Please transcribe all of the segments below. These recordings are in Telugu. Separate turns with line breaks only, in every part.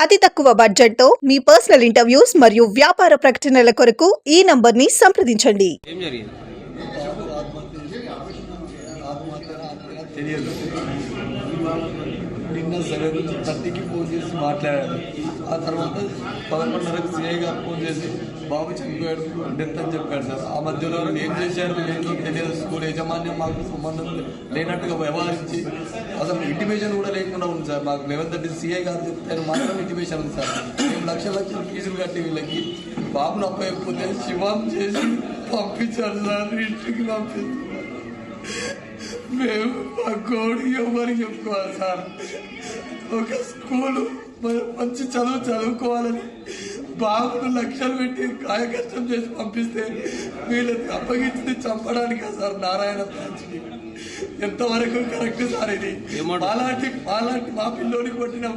అతి తక్కువ బడ్జెట్ తో మీ పర్సనల్ ఇంటర్వ్యూస్ మరియు వ్యాపార ప్రకటనల కొరకు ఈ నంబర్ ని సంప్రదించండి.
ఏం జరిగింది?
తెలియదు. నిన్న 7:30కి ఫోన్ చేసి మాట్లాడాడు. ఆ తర్వాత 11:30కి సిఐ గారు ఫోన్ చేసి బాబు చనిపోయాడు, డెత్ అని చెప్పాడు సార్. ఆ మధ్యలో ఏం చేశారు ఏంటో తెలియదు. స్కూల్ యాజమాన్యం మాకు సంబంధం లేనట్టుగా వ్యవహరించి అసలు ఇంటిమేషన్ కూడా లేకుండా ఉంది సార్. మాకు 11:30 సిఐ గారు చెప్తారు మాత్రం ఇంటిమేషన్ ఉంది సార్. మేము లక్షల ఫీజులు కట్టి వీళ్ళకి బాబును అప్పకపోతే శివం చేసి పంపించాడు సార్. ఇంటికి పంపిస్తారు. మేము మా కోడి ఎవరికి చెప్పుకోవాలి సార్. ఒక స్కూలు మంచి చదువుకోవాలని బాబును లక్షలు పెట్టి కాయ కష్టం చేసి పంపిస్తే వీళ్ళని అప్పగించింది చంపడానికా సార్? నారాయణ బ్రాంచ్ని ఎంతవరకు కరెక్ట్ సార్? ఇది అలాంటి మా పిల్లోడికి కొట్టిన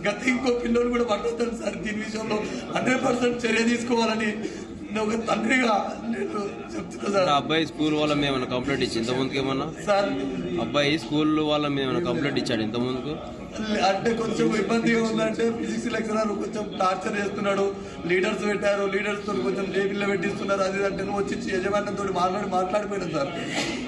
గత ఇంకో పిల్లోని కూడా పట్టొద్దని సార్. దీని విషయంలో 100% చర్య తీసుకోవాలని ఒక తండ్రిగా నేను చెప్తున్నా సార్.
అబ్బాయి స్కూల్ వాళ్ళ మీద ఏమైనా కంప్లైంట్ ఇచ్చి ఇంత ముందుకు ఏమన్నా
సార్?
అబ్బాయి స్కూల్ వాళ్ళ మీద ఏమైనా కంప్లైంట్ ఇచ్చాడు ఇంత ముందుకు?
అంటే కొంచెం ఇబ్బందిగా ఉందంటే ఫిజిక్స్ లెక్చరర్ కొంచెం టార్చర్ చేస్తున్నాడు. లీడర్స్ పెట్టారు, లీడర్స్ తో కొంచెం జైబిల్లో పెట్టిస్తున్నారు. అది అంటే వచ్చి యజమాన్యంతో మాట్లాడిపోయినాం సార్.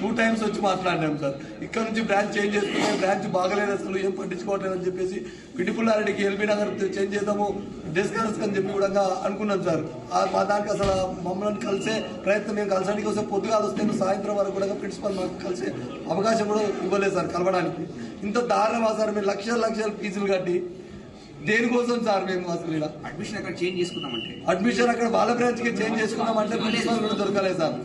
2 times వచ్చి మాట్లాడినాం సార్. ఇక్కడ నుంచి బ్రాంచ్ చేంజ్ చేసుకున్నాం. బ్రాంచ్ బాగలేదు, అసలు ఏం పట్టించుకోవట్లేదు అని చెప్పేసి పిటిపుల్లారెడ్డికి ఎల్బీ నగర్ చేంజ్ చేద్దాము డిస్కస్ అని చెప్పి కూడా అనుకున్నాం సార్. మా దానికి అసలు మమ్మల్ని కలిసే ప్రయత్నం మేము కలిసడానికి వస్తే పొద్దుగాలు వస్తే సాయంత్రం వరకు కూడా ప్రిన్సిపల్ మాకు కలిసే అవకాశం కూడా ఇవ్వలేదు సార్ కలవడానికి. ఇంత దారుణమా సార్? మేము లక్షల ఫీజులు కట్టి దేనికోసం సార్? మేము అసలు
అడ్మిషన్ అక్కడ చేంజ్ చేసుకున్నామంటే
అడ్మిషన్ అక్కడ వాళ్ళ బ్రాంచ్కి చేంజ్ చేసుకున్నామంటే ప్రిన్సిపల్ కూడా దొరకలేదు సార్.